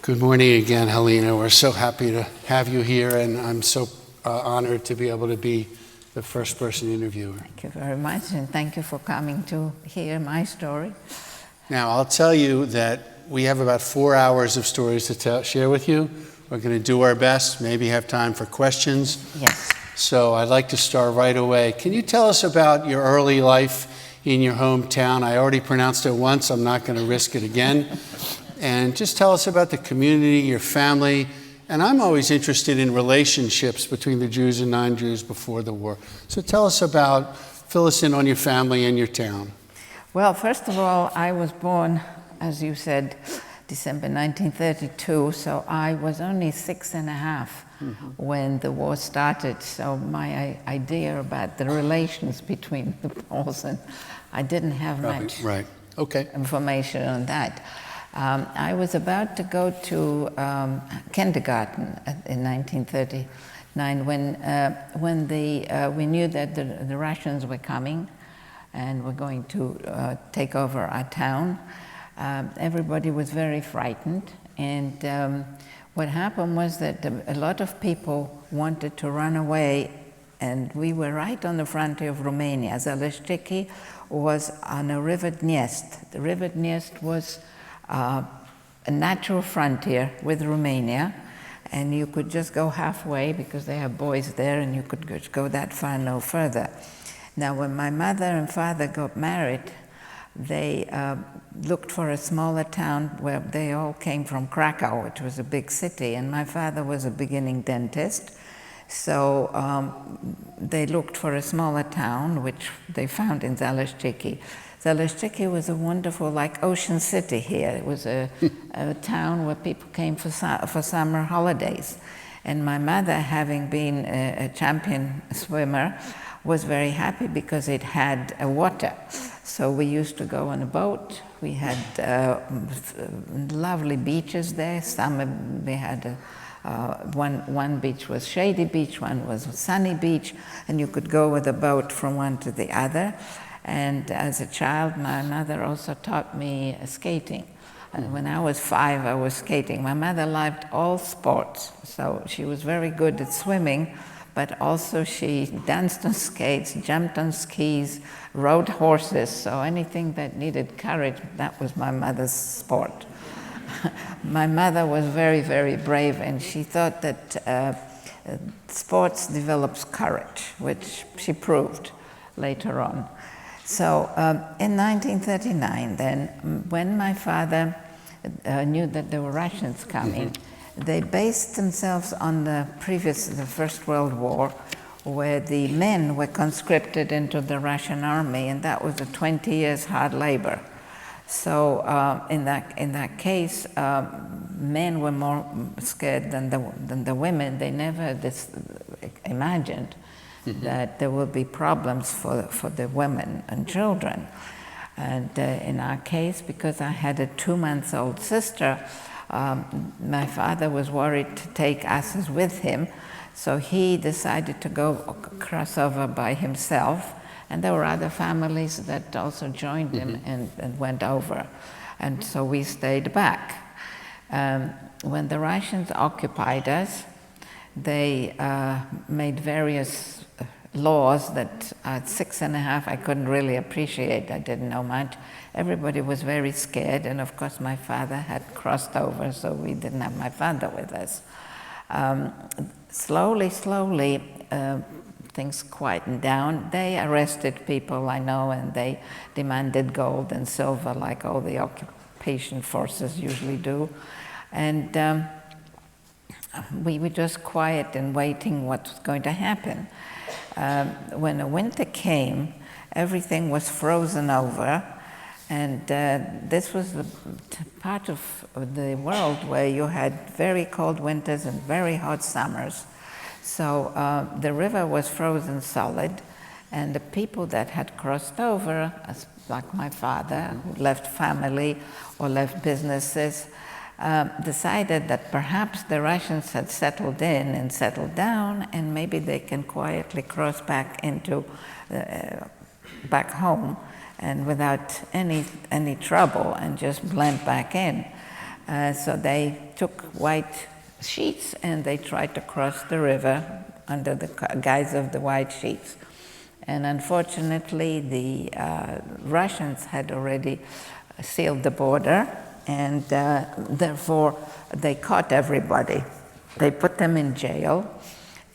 Good morning again, Halina. We're so happy to have you here, and I'm so honored to be able to be the first person interviewer. Thank you very much, and thank you for coming to hear my story. Now, I'll tell you that we have about 4 hours of stories to share with you. We're going to do our best, maybe have time for questions. Yes. So I'd like to start right away. Can you tell us about your early life in your hometown? I already pronounced it once. I'm not going to risk it again. And just tell us about the community, your family. And I'm always interested in relationships between the Jews and non-Jews before the war. So fill us in on your family and your town. Well, first of all, I was born, as you said, December 1932, so I was only 6.5 when the war started. So my idea about the relations between the Poles, I didn't have much information on that. I was about to go to kindergarten in 1939 when we knew that the Russians were coming and were going to take over our town. Everybody was very frightened, and what happened was that a lot of people wanted to run away, and we were right on the frontier of Romania. Zaleszczyki was on a river Dniest. The river Dniest was a natural frontier with Romania, and you could just go halfway because they have boys there, and you could just go that far, no further. Now, when my mother and father got married, they looked for a smaller town where they all came from Krakow, which was a big city, and my father was a beginning dentist. So they looked for a smaller town, which they found in Zaleszczyki. Zaleszczyki was a wonderful, like Ocean City here. It was a town where people came for summer holidays. And my mother, having been a champion swimmer, was very happy because it had water. So we used to go on a boat. We had lovely beaches there. Some we had one beach was Shady Beach, one was Sunny Beach, and you could go with a boat from one to the other. And as a child, my mother also taught me skating. And when I was 5, I was skating. My mother liked all sports, so she was very good at swimming, but also she danced on skates, jumped on skis, rode horses, so anything that needed courage, that was my mother's sport. My mother was very, very brave, and she thought that sports develops courage, which she proved later on. So in 1939, then, when my father knew that there were Russians coming, they based themselves on the First World War, where the men were conscripted into the Russian army, and that was a 20 years hard labor. So in that case, men were more scared than the women. They never imagined that there will be problems for the women and children. And in our case, because I had a 2-month-old sister, my father was worried to take us with him, so he decided to go cross over by himself, and there were other families that also joined him and went over, and so we stayed back. When the Russians occupied us, they made various laws that at 6.5 I couldn't really appreciate. I didn't know much. Everybody was very scared, and of course my father had crossed over, so we didn't have my father with us. Slowly, things quietened down. They arrested people, I know, and they demanded gold and silver like all the occupation forces usually do. And we were just quiet and waiting what was going to happen. When the winter came, everything was frozen over, and this was the part of the world where you had very cold winters and very hot summers. So the river was frozen solid, and the people that had crossed over, like my father, who left family or left businesses, decided that perhaps the Russians had settled in and settled down, and maybe they can quietly cross back into back home and without any trouble and just blend back in. So they took white sheets and they tried to cross the river under the guise of the white sheets. And unfortunately, the Russians had already sealed the border, and therefore they caught everybody. They put them in jail.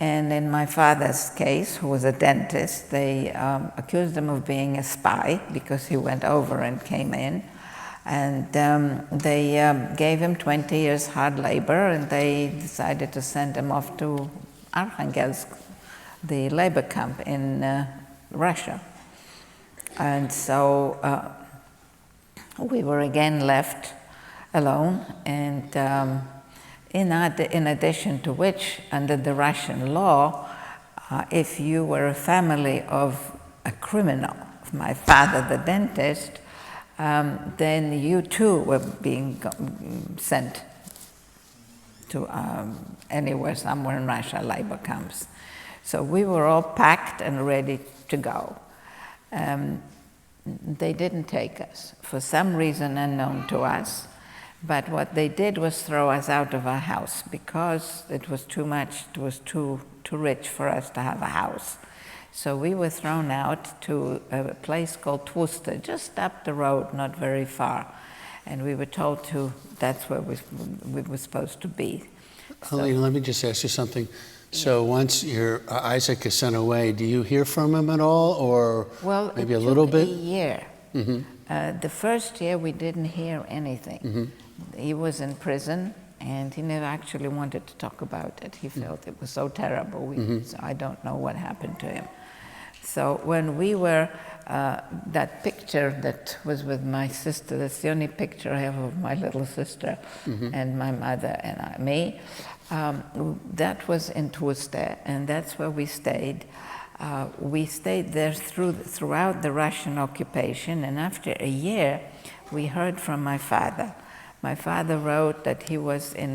And in my father's case, who was a dentist, they accused him of being a spy because he went over and came in. And they gave him 20 years hard labor, and they decided to send him off to Arkhangelsk, the labor camp in Russia. And so we were again left alone, and in addition to which, under the Russian law, if you were a family of a criminal, my father the dentist, then you too were being sent to anywhere, somewhere in Russia, labor camps. So we were all packed and ready to go. They didn't take us, for some reason unknown to us. But what they did was throw us out of our house because it was too much, it was too rich for us to have a house. So we were thrown out to a place called Tworsta, just up the road, not very far. And we were told that's where we were supposed to be. Halina, let me just ask you something. So once your Isaac is sent away, do you hear from him at all, or maybe a little bit? Well, it took a year. Mm-hmm. The first year we didn't hear anything. Mm-hmm. He was in prison, and he never actually wanted to talk about it. He felt it was so terrible. So I don't know what happened to him. So when we were, that picture that was with my sister, that's the only picture I have of my little sister and my mother and me, that was in Tworsta, and that's where we stayed. We stayed there throughout the Russian occupation, and after a year, we heard from my father. My father wrote that he was in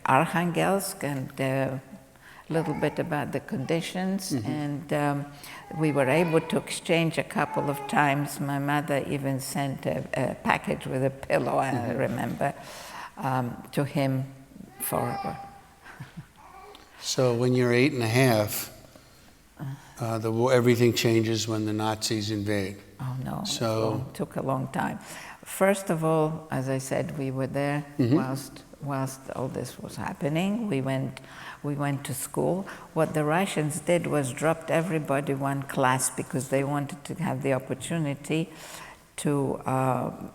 Arkhangelsk, and a little bit about the conditions, and we were able to exchange a couple of times. My mother even sent a package with a pillow, I remember, to him for... So when you're 8.5, everything changes when the Nazis invade. Oh no, so it took a long time. First of all, as I said, we were there whilst all this was happening. We went to school. What the Russians did was dropped everybody one class because they wanted to have the opportunity to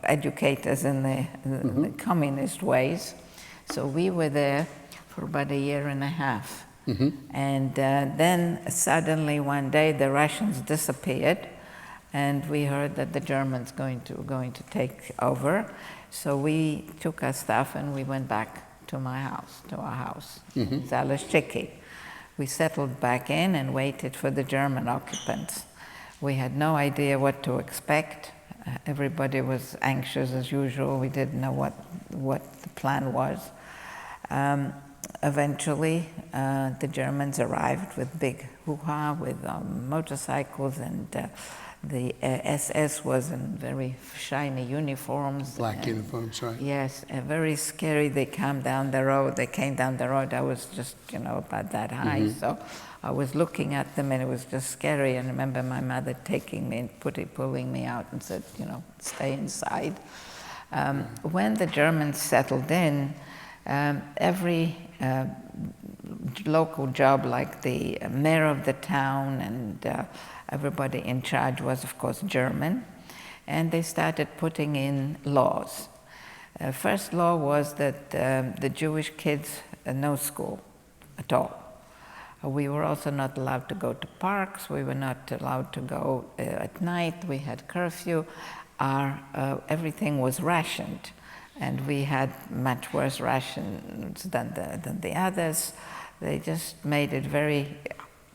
educate us in the communist ways. So we were there for about a year and a half. And then suddenly one day the Russians disappeared, and we heard that the Germans going to take over. So we took our stuff and we went back to our house in Zaleszczyki. We settled back in and waited for the German occupants. We had no idea what to expect. Everybody was anxious as usual. We didn't know what the plan was. Eventually, the Germans arrived with big hoo-ha, with motorcycles, and the SS was in very shiny uniforms. Black uniforms, right. Yes, very scary. They came down the road. I was just, about that high. So I was looking at them, and it was just scary. And I remember my mother taking me and pulling me out and said, stay inside. When the Germans settled in, every local job, like the mayor of the town and everybody in charge, was of course German, and they started putting in laws. First law was that the Jewish kids no school at all. We were also not allowed to go to parks. We were not allowed to go at night. We had curfew. Everything was rationed. And we had much worse rations than the others. They just made it very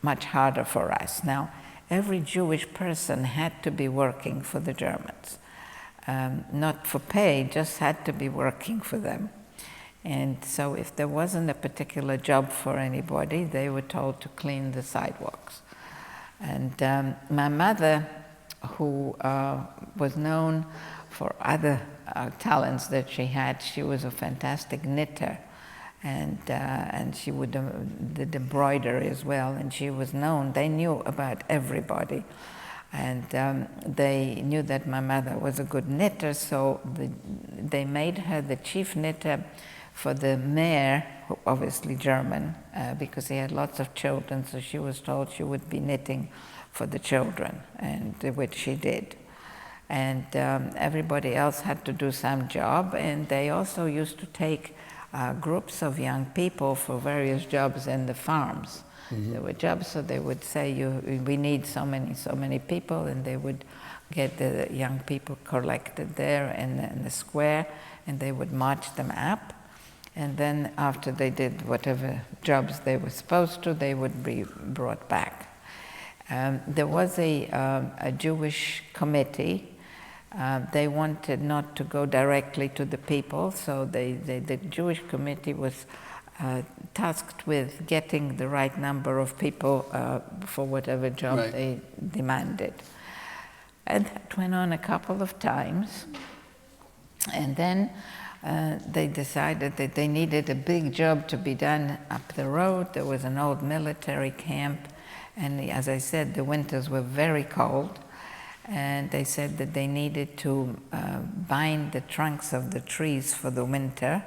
much harder for us. Now, every Jewish person had to be working for the Germans. Not for pay, just had to be working for them. And so if there wasn't a particular job for anybody, they were told to clean the sidewalks. And my mother, who was known for other talents that she had. She was a fantastic knitter, and she did embroidery as well, and she was known. They knew about everybody, and they knew that my mother was a good knitter, so they made her the chief knitter for the mayor, who obviously German, because he had lots of children, so she was told she would be knitting for the children, and which she did. And everybody else had to do some job, and they also used to take groups of young people for various jobs in the farms. Mm-hmm. There were jobs, so they would say, we need so many people, and they would get the young people collected there in the square, and they would march them up. And then after they did whatever jobs they were supposed to, they would be brought back. There was a Jewish committee. They wanted not to go directly to the people, so the Jewish committee was tasked with getting the right number of people for whatever job right. they demanded. And that went on a couple of times. And then they decided that they needed a big job to be done up the road. There was an old military camp, and as I said, the winters were very cold. And they said that they needed to bind the trunks of the trees for the winter,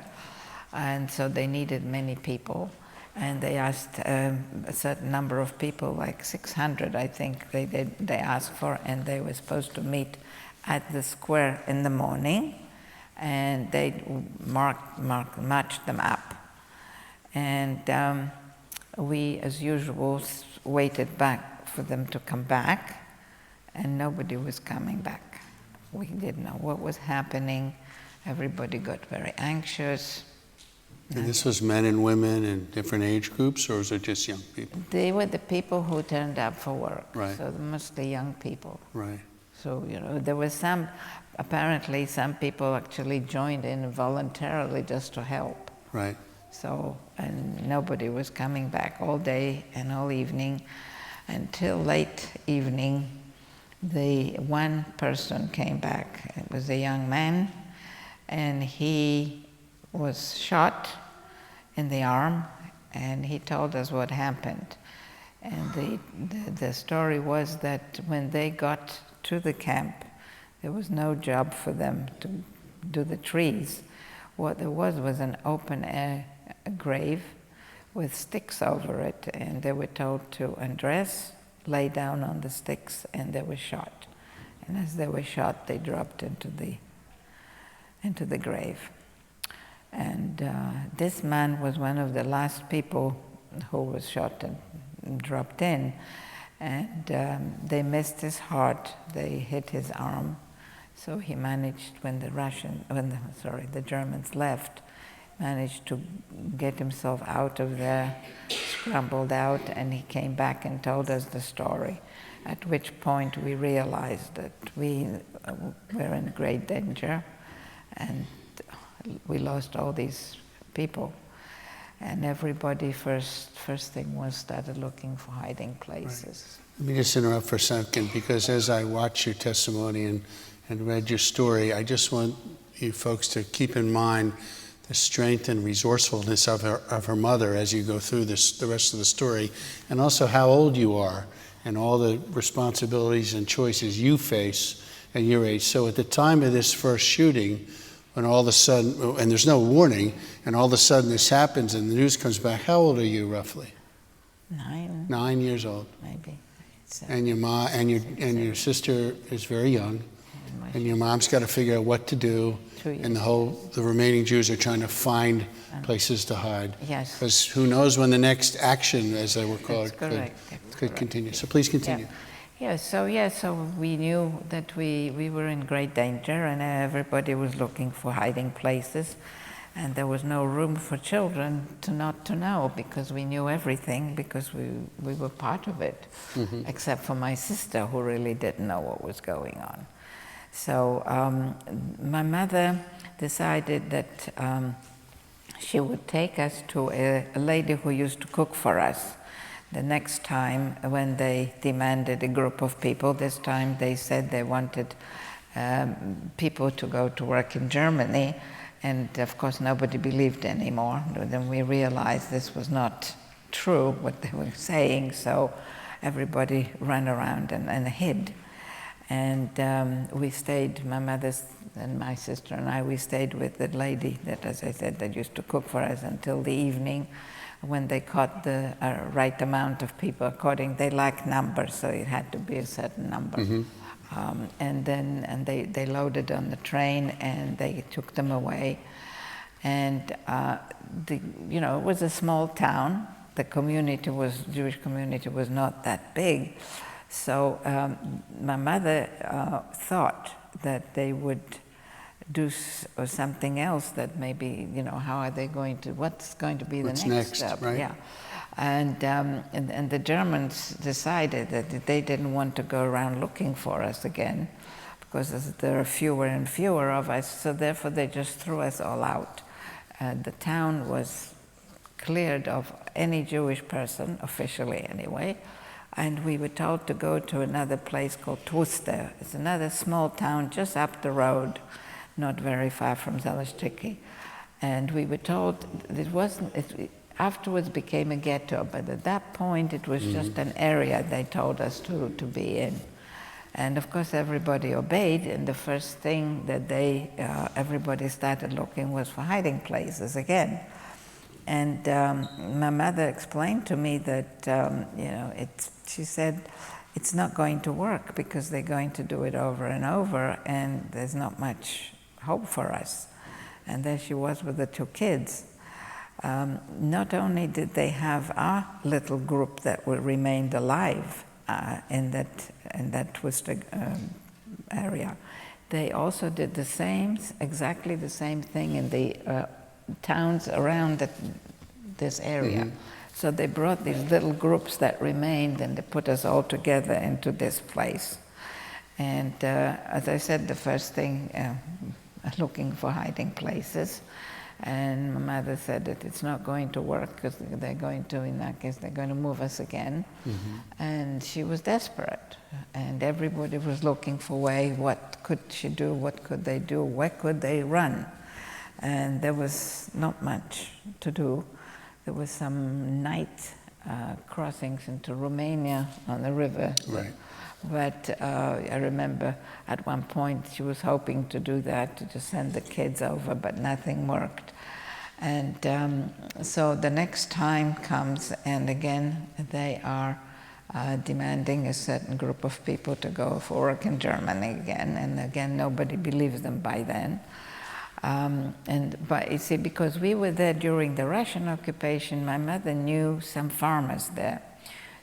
and so they needed many people. And they asked a certain number of people, like 600, I think, they asked for, and they were supposed to meet at the square in the morning, and they marched them up. And we, as usual, waited back for them to come back, and nobody was coming back. We didn't know what was happening. Everybody got very anxious. And this was men and women in different age groups, or was it just young people? They were the people who turned up for work, right. So mostly young people. Right. So, there were apparently some people actually joined in voluntarily just to help. Right. So, and nobody was coming back all day and all evening. Until late evening, the one person came back. It was a young man, and he was shot in the arm, and he told us what happened. And the story was that when they got to the camp, there was no job for them to do the trees. What there was an open air grave with sticks over it, and they were told to undress, lay down on the sticks, and they were shot. And as they were shot, they dropped into the grave. And this man was one of the last people who was shot and dropped in. And they missed his heart. They hit his arm. So he managed, when the Germans left, managed to get himself out of there, scrambled out, and he came back and told us the story. At which point we realized that we were in great danger, and we lost all these people. And everybody first thing was started looking for hiding places. Right. Let me just interrupt for a second, because as I watched your testimony and read your story, I just want you folks to keep in mind the strength and resourcefulness of her mother as you go through the rest of the story, and also how old you are and all the responsibilities and choices you face at your age. So at the time of this first shooting, when all of a sudden, and there's no warning, and all of a sudden this happens and the news comes back, how old are you roughly? 9. 9 years old. Maybe. And your mom and your sister is very young, and your mom's got to figure out what to do, and the remaining Jews are trying to find places to hide. Yes. Because who knows when the next action, as they were called, could continue. Yes. So please continue. Yeah. So we knew that we were in great danger, and everybody was looking for hiding places, and there was no room for children not to know, because we knew everything, because we were part of it, mm-hmm. except for my sister, who really didn't know what was going on. So my mother decided that she would take us to a lady who used to cook for us. The next time when they demanded a group of people, this time they said they wanted people to go to work in Germany, and of course nobody believed anymore. Then we realized this was not true, what they were saying, so everybody ran around and hid. And we stayed, my mother and my sister and I, we stayed with the lady that, as I said, that used to cook for us until the evening, when they caught the right amount of people. They like numbers, so it had to be a certain number. Mm-hmm. And they loaded on the train and they took them away. And it was a small town. The Jewish community was not that big. So my mother thought that they would do something else, that maybe, how are they going to, what's going to be what's the next step? Right? Yeah. And the Germans decided that they didn't want to go around looking for us again, because there are fewer and fewer of us, so therefore they just threw us all out. The town was cleared of any Jewish person, officially anyway, and we were told to go to another place called Tworster. It's another small town just up the road, not very far from Zaleszczyki. And we were told it afterwards became a ghetto, but at that point it was just an area they told us to be in. And of course everybody obeyed, and the first thing that everybody started looking was for hiding places again. And my mother explained to me that, she said, it's not going to work because they're going to do it over and over, and there's not much hope for us. And there she was with the two kids. Not only did they have our little group that remained alive in that Tworster area, they also did exactly the same thing in the towns around this area. Mm-hmm. So they brought these little groups that remained, and they put us all together into this place. And as I said, the first thing, looking for hiding places. And my mother said that it's not going to work because they're going to move us again. Mm-hmm. And she was desperate. And everybody was looking for a way, what could she do, what could they do, where could they run? And there was not much to do. There was some night crossings into Romania on the river. Right. But I remember at one point she was hoping to do that, to just send the kids over, but nothing worked. And so the next time comes, and again they are demanding a certain group of people to go for work in Germany again, and again nobody believes them by then. But you see, because we were there during the Russian occupation, my mother knew some farmers there.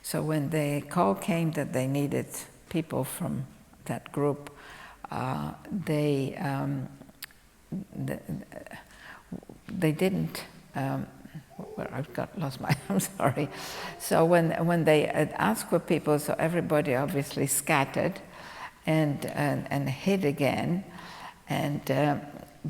So when the call came that they needed people from that group, they didn't. Lost my. I'm sorry. So when they asked for people, so everybody obviously scattered and hid again,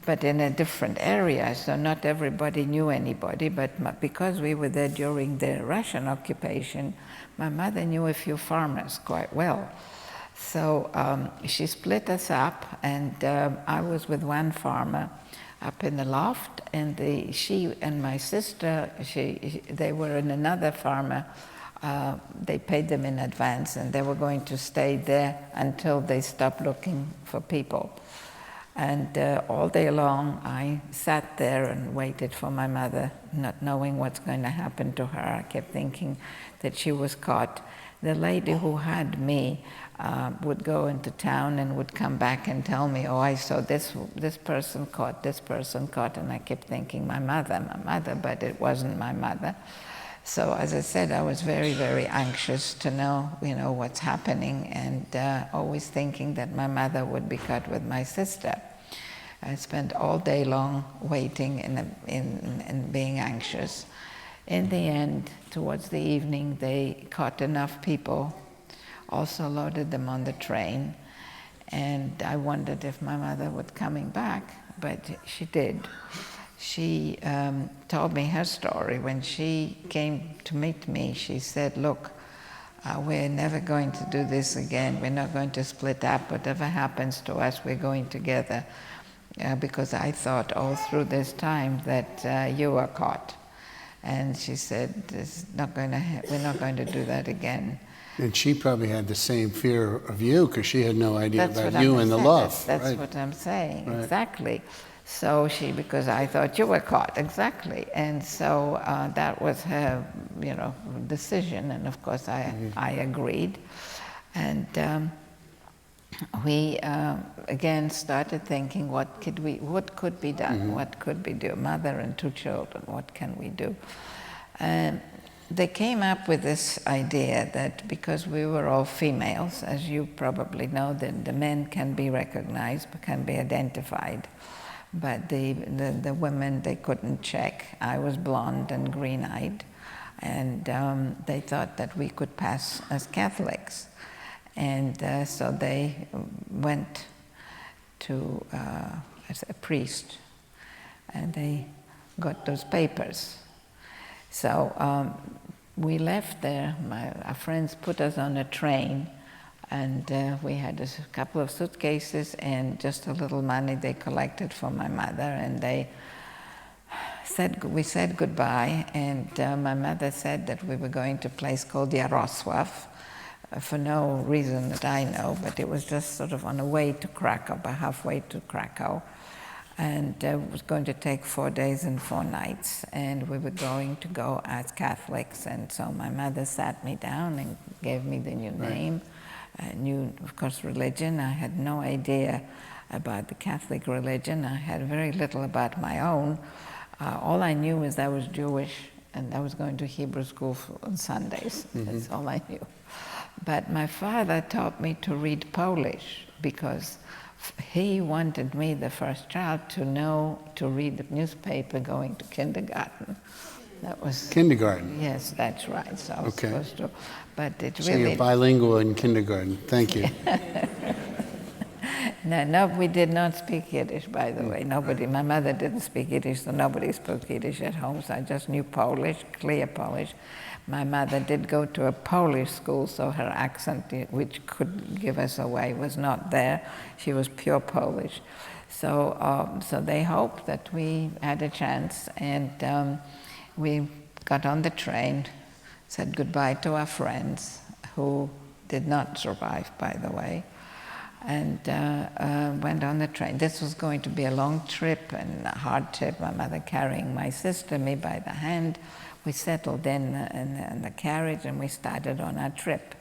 but in a different area, so not everybody knew anybody, but because we were there during the Russian occupation, my mother knew a few farmers quite well. So she split us up, and I was with one farmer up in the loft, and she and my sister, they were in another farmer. They paid them in advance, and they were going to stay there until they stopped looking for people. And all day long, I sat there and waited for my mother, not knowing what's going to happen to her. I kept thinking that she was caught. The lady who had me would go into town and would come back and tell me, oh, I saw this person caught, and I kept thinking, my mother, but it wasn't my mother. So as I said, I was very, very anxious to know, what's happening, and always thinking that my mother would be caught with my sister. I spent all day long waiting and being anxious. In the end, towards the evening, they caught enough people, also loaded them on the train, and I wondered if my mother was coming back, but she did. She told me her story. When she came to meet me, she said, look, we're never going to do this again. We're not going to split up. Whatever happens to us, we're going together. Because I thought all through this time that you were caught. And she said, we're not going to do that again. And she probably had the same fear of you because she had no idea That's about you and the love. That's right? what I'm saying, Right. exactly. So because I thought you were caught, exactly. And so that was her, decision. And of course I agreed. And we again started thinking, what could be done? What could we do? Mother and 2 children, what can we do? And they came up with this idea that because we were all females, as you probably know, that the men can be recognized, can be identified, but the women, they couldn't check. I was blonde and green-eyed, and they thought that we could pass as Catholics. And so they went to as a priest, and they got those papers. So we left there. Our friends put us on a train, and we had a couple of suitcases and just a little money they collected for my mother. And we said goodbye, and my mother said that we were going to a place called Yaroslavl, for no reason that I know, but it was just sort of on the way to Krakow, about halfway to Krakow. And it was going to take 4 days and 4 nights, and we were going to go as Catholics. And so my mother sat me down and gave me the new name, new, of course, religion. I had no idea about the Catholic religion. I had very little about my own. All I knew was I was Jewish, and I was going to Hebrew school on Sundays. That's all I knew. But my father taught me to read Polish because he wanted me, the first child, to know to read the newspaper going to kindergarten. That was Kindergarten? Yes, that's right. So I was supposed to, but it So really... you're bilingual in kindergarten. Thank you. No, we did not speak Yiddish, by the way. Nobody, my mother didn't speak Yiddish, so nobody spoke Yiddish at home, so I just knew Polish, clear Polish. My mother did go to a Polish school, so her accent, which could give us away, was not there. She was pure Polish. So they hoped that we had a chance, and we got on the train, said goodbye to our friends, who did not survive, by the way, and went on the train. This was going to be a long trip and a hard trip, my mother carrying my sister, me by the hand. We settled in the carriage and we started on our trip.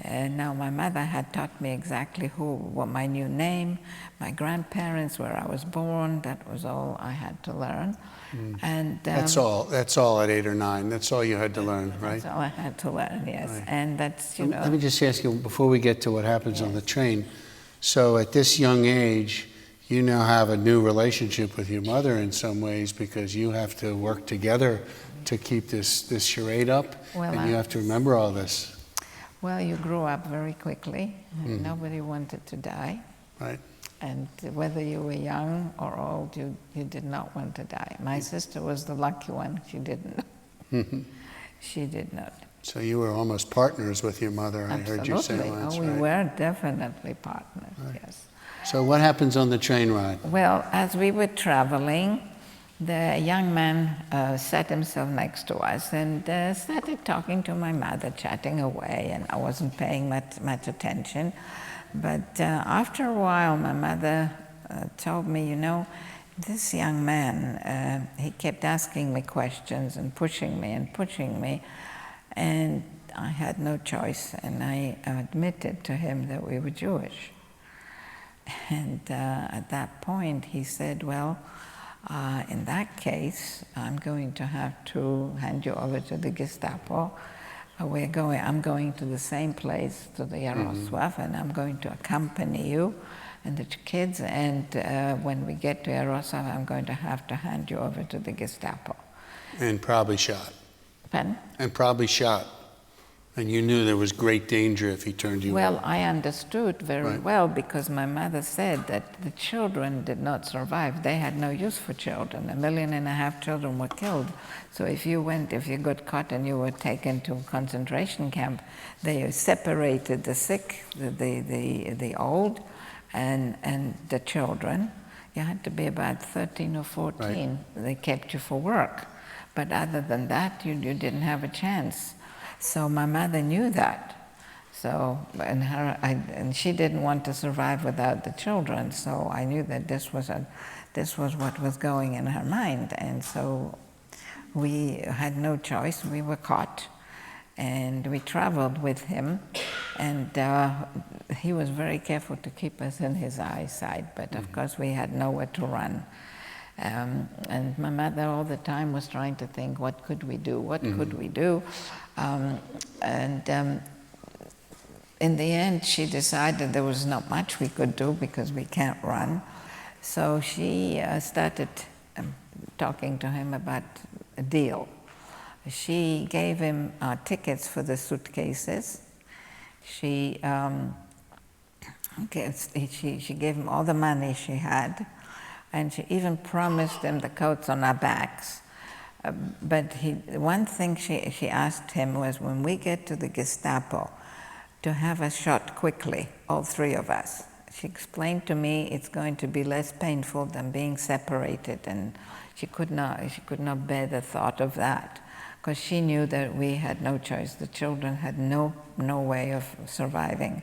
Now my mother had taught me exactly what my new name, my grandparents, where I was born. That was all I had to learn. And That's all at 8 or 9. That's all you had to learn, right? That's all I had to learn, yes. Right. And that's, Let me just ask you, before we get to what happens on the train, so at this young age, you now have a new relationship with your mother in some ways because you have to work together to keep this charade up, and you have to remember all this. Well, you grew up very quickly. Nobody wanted to die. Right. And whether you were young or old, you did not want to die. My sister was the lucky one. She didn't. She did not. So you were almost partners with your mother, I heard you say once, we right? were definitely partners, yes. So what happens on the train ride? Well, as we were traveling, the young man sat himself next to us and started talking to my mother, chatting away, and I wasn't paying much attention. But after a while, my mother told me, this young man, he kept asking me questions and pushing me, and I had no choice, and I admitted to him that we were Jewish. And at that point, he said, well, in that case, I'm going to have to hand you over to the Gestapo. I'm going to the same place, to the Yaroslavl, and I'm going to accompany you and the kids, and when we get to Yaroslavl, I'm going to have to hand you over to the Gestapo. And probably shot. Pardon? And probably shot And you knew there was great danger if he turned you Well, I understood very Right. well because my mother said that the children did not survive. They had no use for children. 1.5 million children were killed. So if you got caught and you were taken to a concentration camp, they separated the sick, the old, and the children. You had to be about 13 or 14. Right. They kept you for work. But other than that, you didn't have a chance. So my mother knew that. So, and she didn't want to survive without the children. So I knew that this was what was going in her mind. And so we had no choice. We were caught, and we traveled with him. And he was very careful to keep us in his eyesight. But of course, we had nowhere to run. And my mother all the time was trying to think, what could we do? What could we do? In the end, she decided there was not much we could do because we can't run. So she started talking to him about a deal. She gave him tickets for the suitcases. She gave him all the money she had, and she even promised him the coats on our backs. But one thing she asked him was, when we get to the Gestapo, to have us shot quickly, all three of us. She explained to me it's going to be less painful than being separated, and she could not bear the thought of that, because she knew that we had no choice. The children had no way of surviving.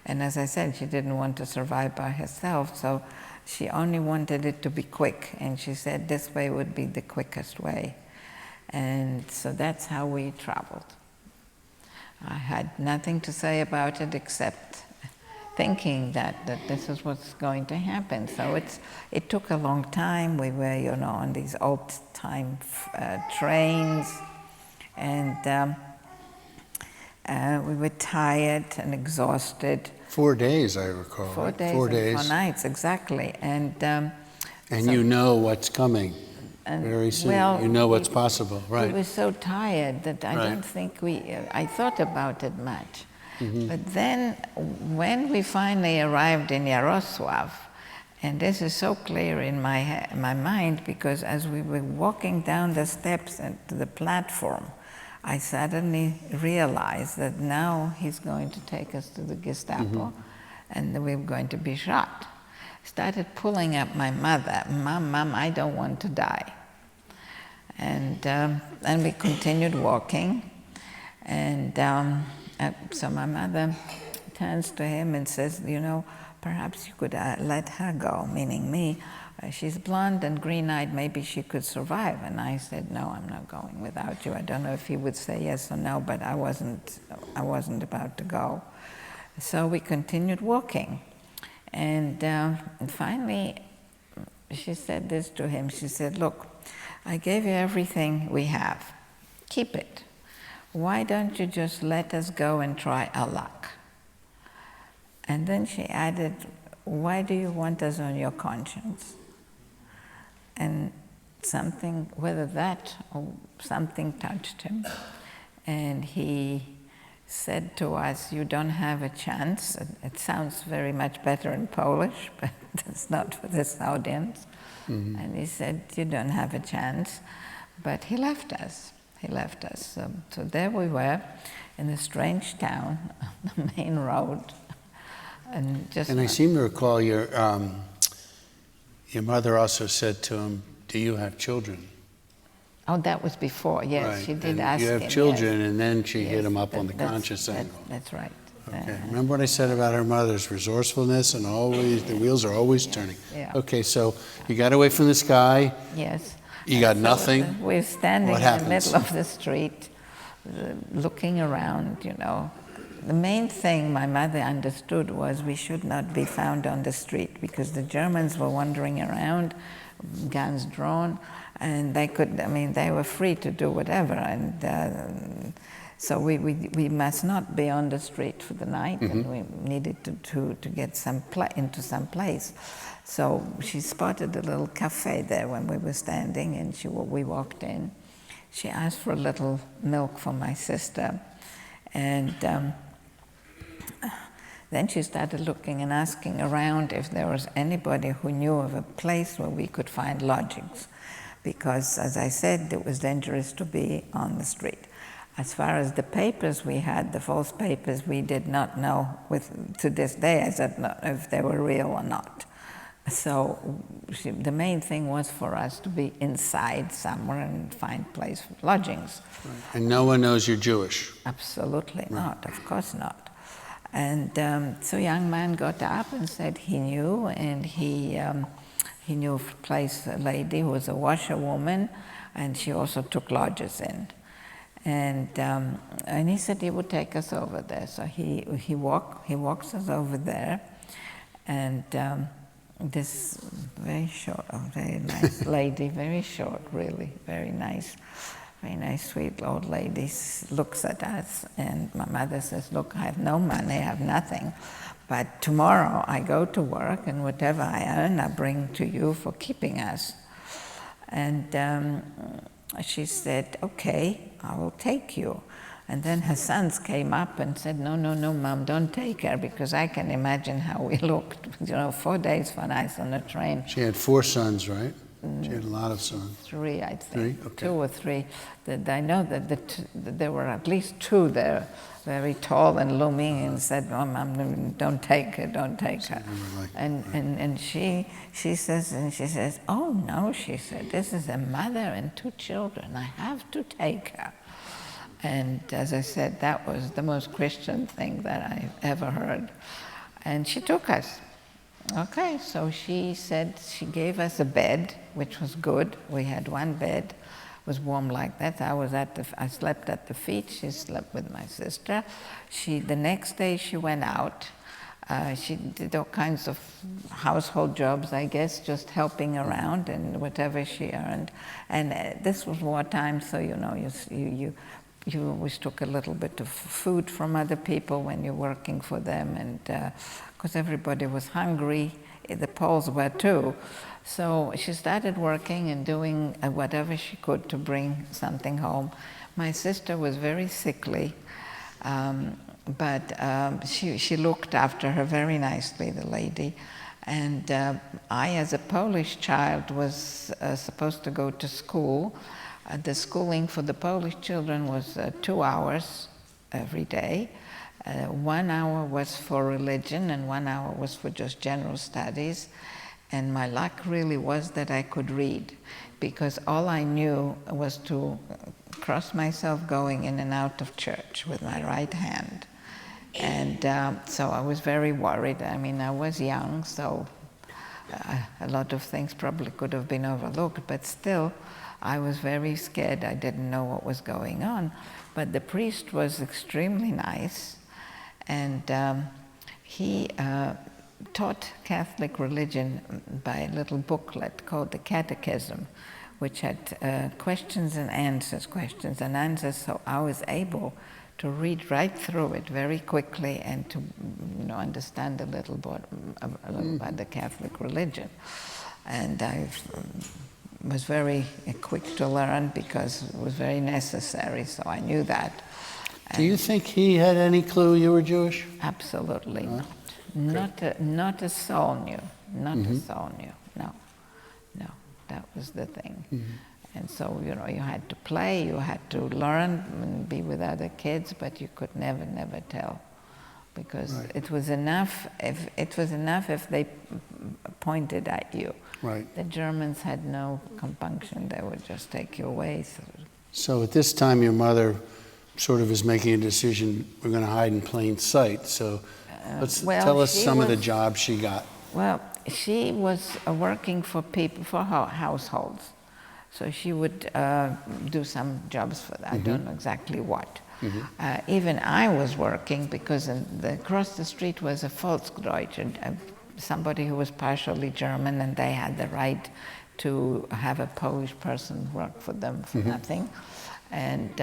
And as I said, she didn't want to survive by herself, so she only wanted it to be quick, and she said this way would be the quickest way. And so that's how we traveled. I had nothing to say about it except thinking that this is what's going to happen. So it took a long time. We were, on these old-time trains, and we were tired and exhausted. 4 days, I recall. 4 right? days 4 and days. 4 nights, exactly. And so, you know what's coming very soon. well, you know what's possible, right? We were so tired that I Right. don't think I thought about it much. But then when we finally arrived in Yaroslavl, and this is so clear in my mind, because as we were walking down the steps to the platform, I suddenly realized that now he's going to take us to the Gestapo, and that we were going to be shot. Started pulling up my mother, Mom, I don't want to die. And we continued walking, and so my mother turns to him and says, perhaps you could let her go, meaning me. She's blonde and green-eyed, maybe she could survive. And I said, no, I'm not going without you. I don't know if he would say yes or no, but I wasn't about to go. So we continued walking. And finally, she said this to him. She said, look, I gave you everything we have. Keep it. Why don't you just let us go and try our luck? And then she added, why do you want us on your conscience? And something, whether that or something touched him. And he said to us, you don't have a chance. It sounds very much better in Polish, but it's not for this audience. And he said, you don't have a chance. But he left us. He left us. So there we were in a strange town, on the main road. And I seem to recall your mother also said to him, do you have children? Oh, that was before, yes. Right. She did and ask you have him, children, yes. and then she hit Yes, him up on the that's- conscious angle. That's right. Okay. Remember what I said about her mother's resourcefulness and always, the wheels are always turning. Yeah. Okay, so you got away from this guy. Yes. You got So, nothing. we're standing What in the happens? middle of the street, looking around, The main thing my mother understood was we should not be found on the street, because the Germans were wandering around, guns drawn, and they were free to do whatever. And so we must not be on the street for the night, and we needed to get into some place. So she spotted a little cafe there when we were standing, and we walked in. She asked for a little milk for my sister, And then she started looking and asking around if there was anybody who knew of a place where we could find lodgings. Because, as I said, it was dangerous to be on the street. As far as the papers we had, the false papers, we did not know, to this day, I don't know if they were real or not. So the main thing was for us to be inside somewhere and find place for lodgings. Right. And no one knows you're Jewish? Absolutely not, of course not. And so a young man got up and said he knew, and he knew a lady who was a washerwoman, and she also took lodgers in. And he said he would take us over there. So he walks us over there, and this very short, very nice lady, very short, really, very nice, sweet old lady looks at us, and my mother says, "Look, I have no money, I have nothing, but tomorrow I go to work, and whatever I earn, I bring to you for keeping us." And she said, "Okay, I will take you." And then her sons came up and said, "No, Mom, don't take her, because I can imagine how we looked. 4 days for us on a train." She had 4 sons, right? She had a lot of sons. 3, I think. 3? Okay. 2 or 3. I know that there were at least 2 there, very tall and looming, and said, "Oh, Mom, don't take her, don't take her." And she says, "Oh no," she said, "this is a mother and 2 children. I have to take her." And as I said, that was the most Christian thing that I ever heard. And she took us. Okay, so she said she gave us a bed, which was good. We had 1 bed. It was warm like that. I slept at the feet. She slept with my sister. The next day she went out. She did all kinds of household jobs, I guess, just helping around and whatever she earned. And this was wartime, so you always took a little bit of food from other people when you're working for them, and because everybody was hungry, the Poles were too. So she started working and doing whatever she could to bring something home. My sister was very sickly, but she looked after her very nicely, the lady. And I, as a Polish child, was supposed to go to school. The schooling for the Polish children was 2 hours every day. 1 hour was for religion, and 1 hour was for just general studies. And my luck really was that I could read, because all I knew was to cross myself going in and out of church with my right hand. And so I was very worried. I mean, I was young, so a lot of things probably could have been overlooked, but still, I was very scared. I didn't know what was going on. But the priest was extremely nice, and he taught Catholic religion by a little booklet called the Catechism, which had questions and answers, so I was able to read right through it very quickly and to understand a little about the Catholic religion. And I was very quick to learn because it was very necessary, so I knew that. Do you think he had any clue you were Jewish? Absolutely not. Not a soul knew. Not a soul knew. No, that was the thing. And so, you had to play, you had to learn and be with other kids, but you could never tell, because it was enough if they pointed at you. Right. The Germans had no compunction; they would just take you away. So at this time, your mother sort of is making a decision. We're going to hide in plain sight. So tell us some of the jobs she got. Well, she was working for households. So she would do some jobs for that. I don't know exactly what. Even I was working, because across the street was a Volksdeutsche, somebody who was partially German, and they had the right to have a Polish person work for them for nothing. And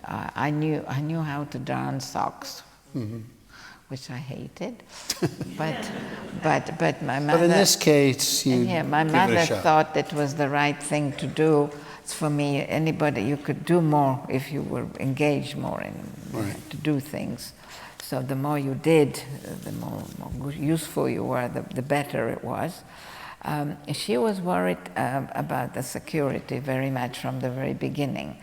I knew how to darn socks which I hated. but my mother. But in this case, you my give it a mother shot. thought it was the right thing to do. It's for me, anybody, you could do more if you were engaged more in to do things. So the more you did, the more useful you were, the better it was. She was worried about the security very much from the very beginning.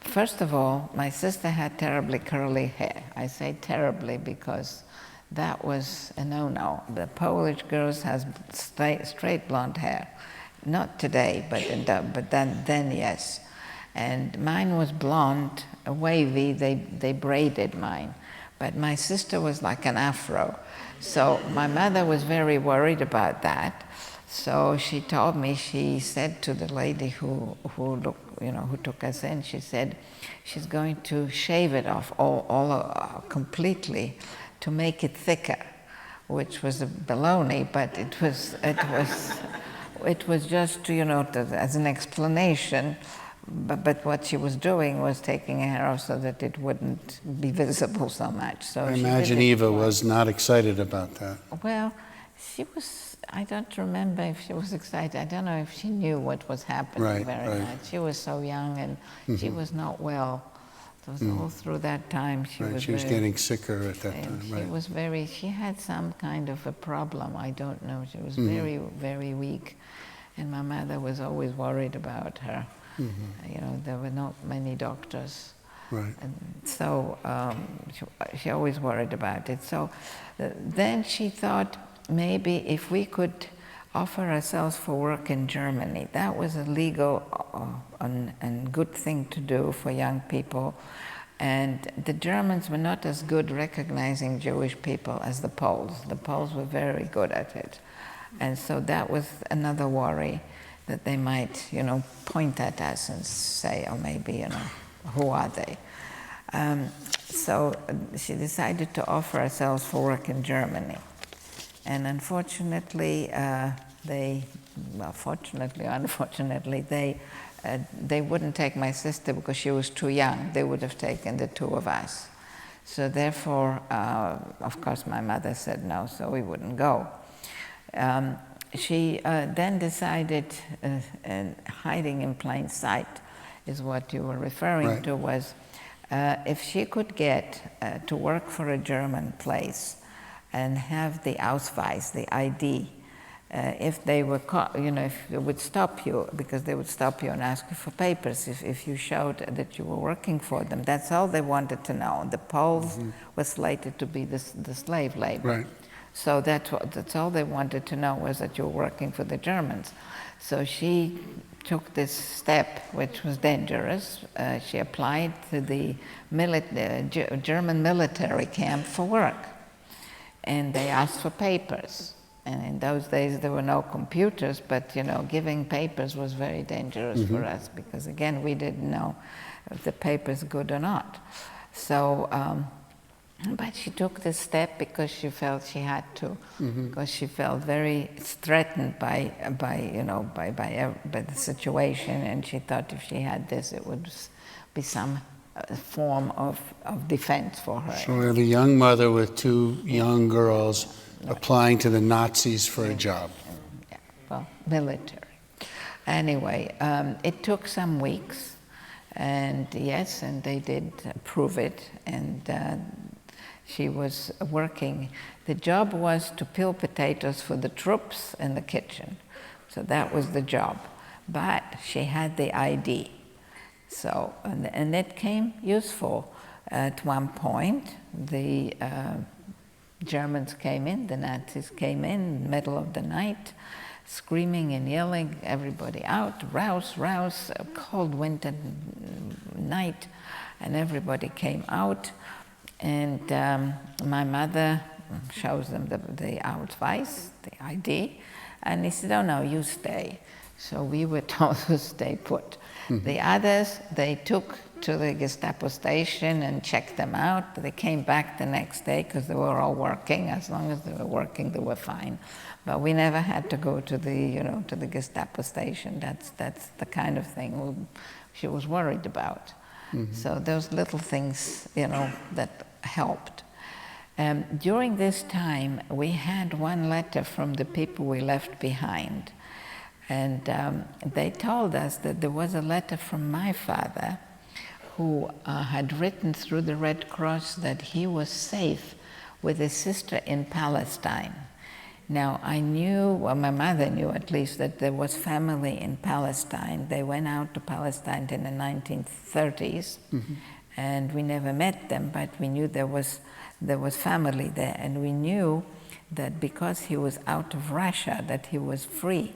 First of all, my sister had terribly curly hair. I say terribly because that was a no-no. The Polish girls has straight blonde hair. Not today, but then yes. And mine was blonde, wavy. They braided mine, but my sister was like an afro. So my mother was very worried about that. So she told me, she said to the lady who took us in, she said she's going to shave it off all completely to make it thicker, which was a baloney, but it was just as an explanation. But what she was doing was taking her hair off so that it wouldn't be visible so much. So I imagine Eva was not excited about that. Well, she was, I don't remember if she was excited. I don't know if she knew what was happening very much. She was so young and she was not well. It was all through that time. She was getting sicker at that time. She had some kind of a problem. I don't know. She was very, very weak. And my mother was always worried about her. There were not many doctors. Right. And so she always worried about it. So then she thought maybe if we could offer ourselves for work in Germany, that was a legal and good thing to do for young people. And the Germans were not as good recognizing Jewish people as the Poles. The Poles were very good at it. And so that was another worry, that they might, point at us and say, oh, maybe, who are they? So she decided to offer herself for work in Germany. And unfortunately, fortunately or unfortunately, they wouldn't take my sister because she was too young. They would have taken the two of us. So therefore, of course, my mother said no, so we wouldn't go. She then decided, and hiding in plain sight is what you were referring to, was if she could get to work for a German place and have the Ausweis, the ID, if they were caught, if they would stop you, because they would stop you and ask you for papers if you showed that you were working for them. That's all they wanted to know. The Poles were slated to be the slave labor. Right. So that's all they wanted to know, was that you were working for the Germans. So she took this step, which was dangerous. She applied to the German military camp for work. And they asked for papers. And in those days, there were no computers, but, giving papers was very dangerous for us because, again, we didn't know if the paper's good or not. So, but she took this step because she felt she had to, because she felt very threatened by the situation, and she thought if she had this, it would be some form of defense for her. So we have a young mother with two young girls applying to the Nazis for a job. Yeah, well, military. Anyway, it took some weeks, and yes, and they did approve it, and she was working. The job was to peel potatoes for the troops in the kitchen. So that was the job. But she had the ID. So, and it came useful. At one point, the Germans came in, the Nazis came in the middle of the night, screaming and yelling, everybody out, rouse, rouse, a cold winter night, and everybody came out. And my mother shows them the Ausweis, the ID, and he said, oh no, you stay. So we were told to stay put. The others, they took to the Gestapo station and checked them out. They came back the next day because they were all working. As long as they were working, they were fine. But we never had to go to the, to the Gestapo station. That's the kind of thing she was worried about. So those little things, that helped. During this time, we had one letter from the people we left behind. And they told us that there was a letter from my father who had written through the Red Cross that he was safe with his sister in Palestine. Now, I knew, well, my mother knew at least, that there was family in Palestine. They went out to Palestine in the 1930s, and we never met them, but we knew there was family there, and we knew that because he was out of Russia, that he was free.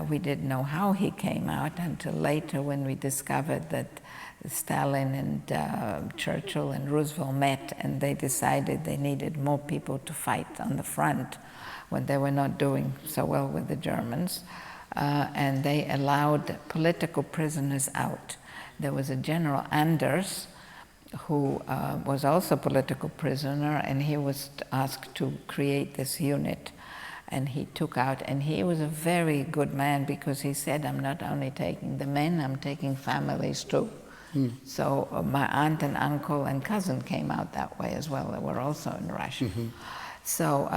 We didn't know how he came out until later, when we discovered that Stalin and Churchill and Roosevelt met, and they decided they needed more people to fight on the front when they were not doing so well with the Germans, and they allowed political prisoners out. There was a General Anders who was also a political prisoner, and he was asked to create this unit, and he took out, and he was a very good man, because he said, I'm not only taking the men, I'm taking families too. So my aunt and uncle and cousin came out that way as well. They were also in Russia. So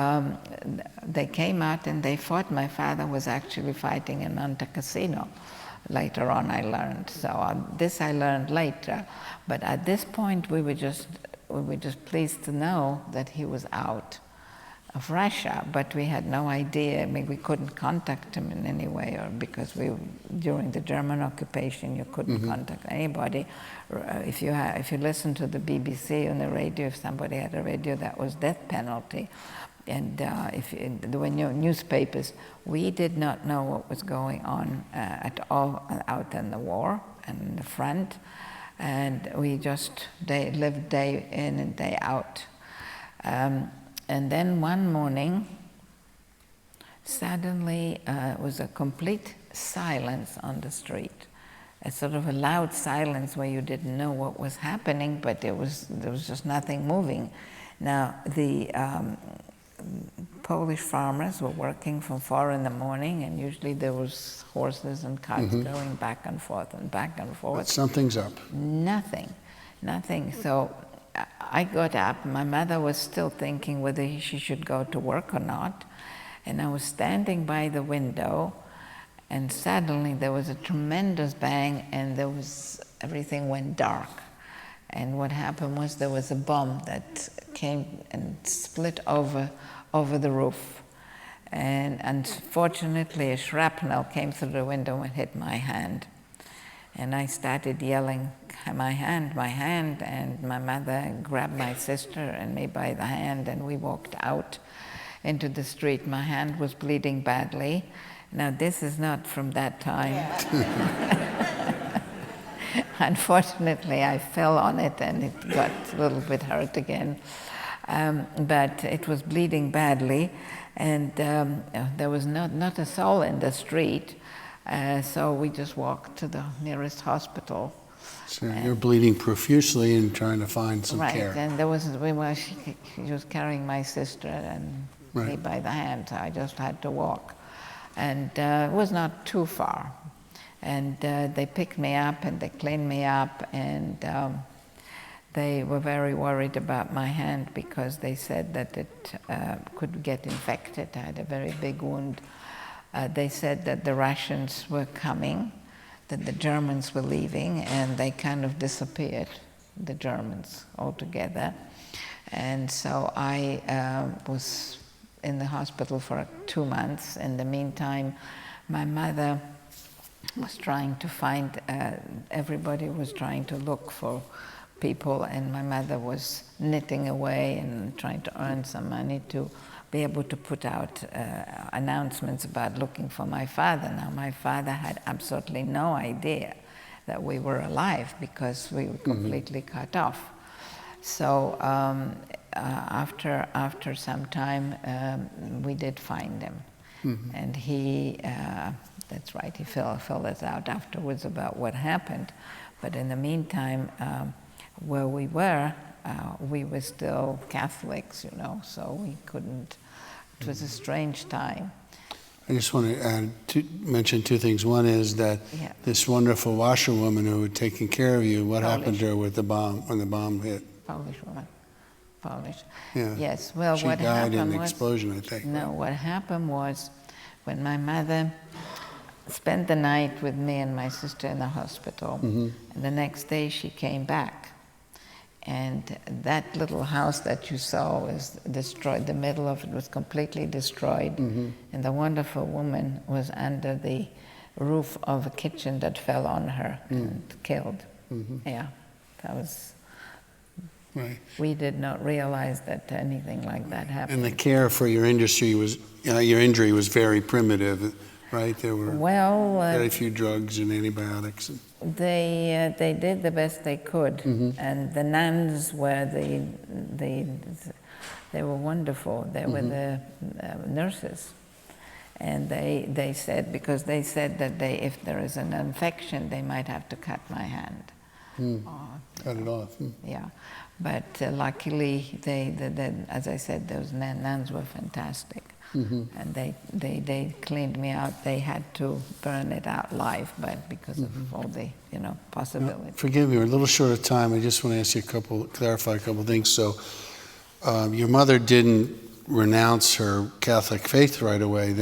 they came out and they fought. My father was actually fighting in Monte Cassino. Later on I learned. So this I learned later. But at this point we were just pleased to know that he was out of Russia, but we had no idea. I mean, we couldn't contact him in any way, or because during the German occupation, you couldn't contact anybody. If you listen to the BBC on the radio, if somebody had a radio, that was death penalty. And there were newspapers. We did not know what was going on at all out in the war and in the front, and we just lived day in and day out. And then one morning, suddenly it was a complete silence on the street. A sort of a loud silence where you didn't know what was happening, but there was just nothing moving. Now, the Polish farmers were working from 4 in the morning, and usually there was horses and carts going back and forth and back and forth. But something's up. Nothing. So I got up. My mother was still thinking whether she should go to work or not, and I was standing by the window, and suddenly there was a tremendous bang, and everything went dark. And what happened was there was a bomb that came and split over the roof, and unfortunately a shrapnel came through the window and hit my hand, and I started yelling, my hand, and my mother grabbed my sister and me by the hand, and we walked out into the street. My hand was bleeding badly. Now, this is not from that time. Yeah. Unfortunately, I fell on it and it got a little bit hurt again. But it was bleeding badly, and there was not a soul in the street, so we just walked to the nearest hospital. So you're bleeding profusely and trying to find some care. Right, and she was carrying my sister and me by the hand, so I just had to walk. And it was not too far. And they picked me up and they cleaned me up, and they were very worried about my hand because they said that it could get infected. I had a very big wound. They said that the Russians were coming, that the Germans were leaving, and they kind of disappeared, the Germans altogether. And so I was in the hospital for 2 months. In the meantime, my mother was trying to find, everybody was trying to look for people, and my mother was knitting away and trying to earn some money to be able to put out announcements about looking for my father. Now, my father had absolutely no idea that we were alive because we were completely cut off. So after some time, we did find him. And he, that's right, he filled us out afterwards about what happened. But in the meantime, where we were still Catholics, so we couldn't, it was a strange time. I just want to mention 2 things. One is that this wonderful washerwoman who had taken care of you, what happened to her with the bomb, when the bomb hit? Polish woman. Polish. Yeah. Yes, well, She what died happened in the was... explosion, I think. No, what happened was when my mother spent the night with me and my sister in the hospital, and the next day she came back. And that little house that you saw was destroyed. The middle of it was completely destroyed. And the wonderful woman was under the roof of a kitchen that fell on her and killed. Yeah, that was... Right. We did not realize that anything like that happened. And the care for your injury was very primitive, right? There were very few drugs and antibiotics. They did the best they could, and the nuns were they were wonderful. They were the nurses, and they said, because they said that if there is an infection, they might have to cut my hand. Cut it off. Yeah, but luckily, as I said, those nuns were fantastic. And they cleaned me out. They had to burn it out live, but because of all the possibilities. Forgive me, we're a little short of time. I just want to ask you clarify a couple things. So, your mother didn't renounce her Catholic faith right away.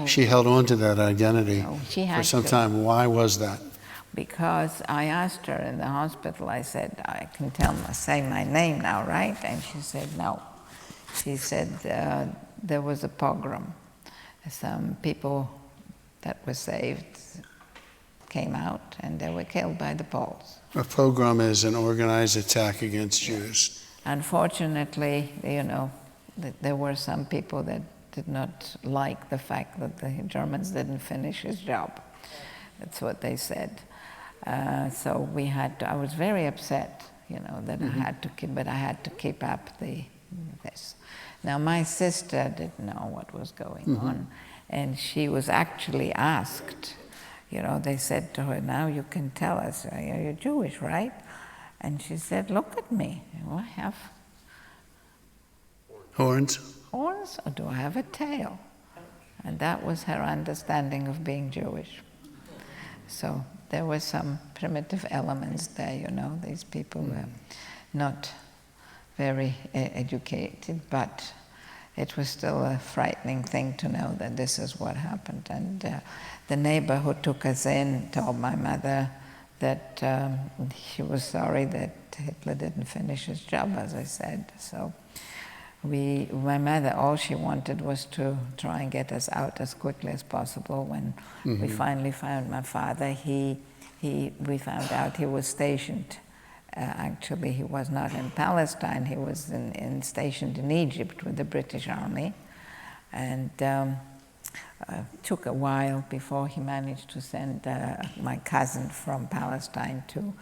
She held on to that identity for some time. Why was that? Because I asked her in the hospital. I said, "I can say my name now, right?" And she said, "No." She said, there was a pogrom. Some people that were saved came out and they were killed by the Poles. A pogrom is an organized attack against Jews. Unfortunately, there were some people that did not like the fact that the Germans didn't finish his job. That's what they said. So I was very upset, that I had to keep up this. Now, my sister didn't know what was going on, and she was actually asked, they said to her, "Now you can tell us, you're Jewish, right?" And she said, "Look at me. Do I have horns, or do I have a tail?" And that was her understanding of being Jewish. So there were some primitive elements there, these people were not very educated, but it was still a frightening thing to know that this is what happened. And the neighbor who took us in told my mother that she was sorry that Hitler didn't finish his job, as I said. So my mother, all she wanted was to try and get us out as quickly as possible. When we finally found my father, we found out he was stationed. Actually, he was not in Palestine. He was stationed in Egypt with the British Army, and took a while before he managed to send my cousin from Palestine to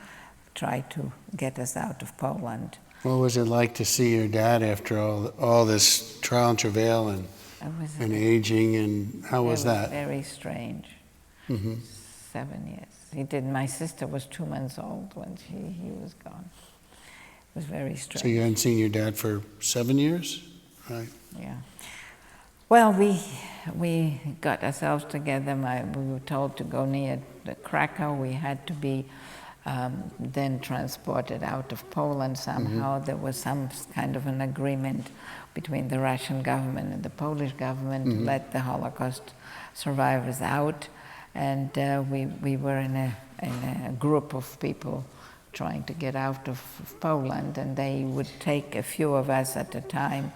try to get us out of Poland. What was it like to see your dad after all this trial and travail and aging, and how was that? Very strange. 7 years. My sister was 2 months old when he was gone. It was very strange. So you hadn't seen your dad for 7 years? Right. Yeah. Well, we got ourselves together. We were told to go near Krakow. We had to be then transported out of Poland somehow. There was some kind of an agreement between the Russian government and the Polish government to let the Holocaust survivors out. And we were in a group of people trying to get out of Poland, and they would take a few of us at a time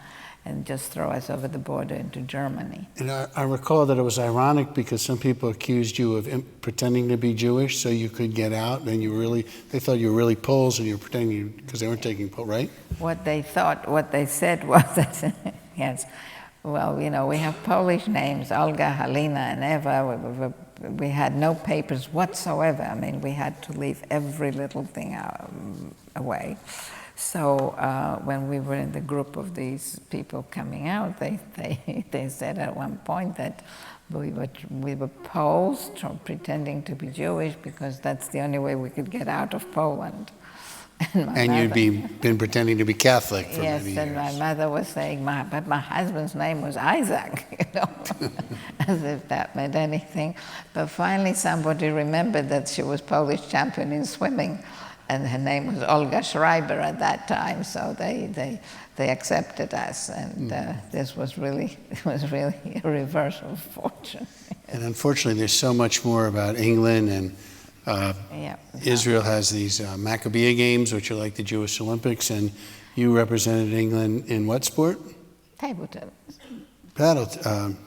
and just throw us over the border into Germany. And I recall that it was ironic because some people accused you of pretending to be Jewish so you could get out, and they thought you were really Poles and you were pretending because they weren't taking Poles, right? What they said was that, yes, well, we have Polish names, Olga, Halina, and Eva. We had no papers whatsoever. I mean, we had to leave every little thing away. So when we were in the group of these people coming out, they said at one point that we were Poles pretending to be Jewish because that's the only way we could get out of Poland. And you'd been pretending to be Catholic for many years. Yes, and my mother was saying, but my husband's name was Isaac, as if that meant anything. But finally somebody remembered that she was Polish champion in swimming, and her name was Olga Schreiber at that time, so they accepted us, and this was really a reversal of fortune. And unfortunately, there's so much more about England, and Israel has these Maccabeah games, which are like the Jewish Olympics, and you represented England in what sport? Table tennis.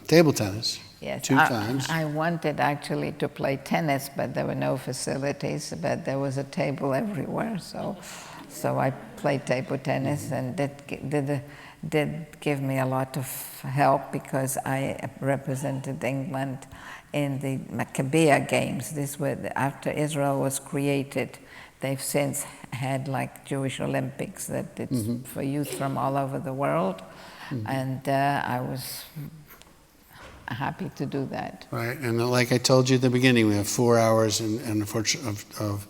Table tennis. Yes, 2 times. I wanted actually to play tennis, but there were no facilities, but there was a table everywhere, so I played table tennis, and that did give me a lot of help, because I represented England in the Maccabeah games. This were after Israel was created. They've since had like Jewish Olympics that it's for youth from all over the world, and I was happy to do that. Right, and like I told you at the beginning, we have 4 hours of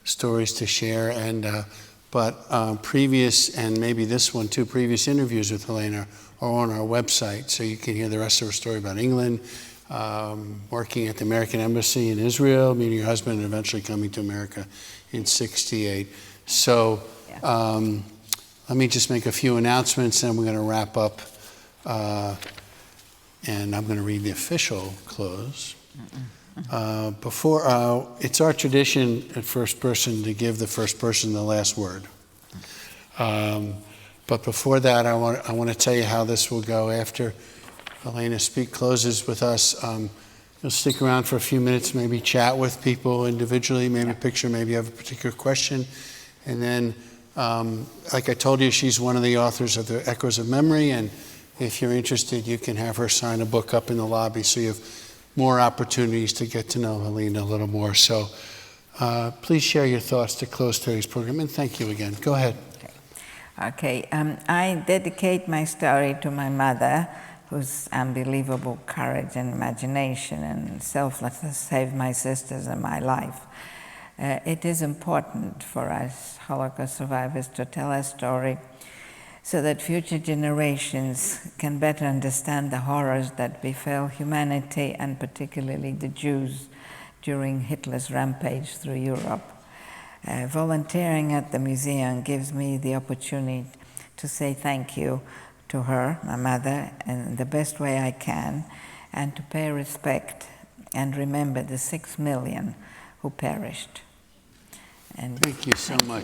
stories to share, and but previous, and maybe this one too, previous interviews with Halina are on our website, so you can hear the rest of her story about England, working at the American Embassy in Israel, meeting your husband, and eventually coming to America in '68. So let me just make a few announcements, and we're going to wrap up. And I'm going to read the official close. It's our tradition at First Person to give the first person the last word. But before that, I want to tell you how this will go. After Halina closes with us, you'll stick around for a few minutes, maybe chat with people individually, maybe picture, maybe you have a particular question. And then, like I told you, she's one of the authors of the Echoes of Memory, and if you're interested, you can have her sign a book up in the lobby, so you have more opportunities to get to know Halina a little more. So please share your thoughts to close today's program, and thank you again. Go ahead. Okay. I dedicate my story to my mother, whose unbelievable courage and imagination and selflessness saved my sisters and my life. It is important for us Holocaust survivors to tell our story, so that future generations can better understand the horrors that befell humanity, and particularly the Jews, during Hitler's rampage through Europe. Volunteering at the museum gives me the opportunity to say thank you to her, my mother, in the best way I can, and to pay respect and remember the 6 million who perished. And thank you so much.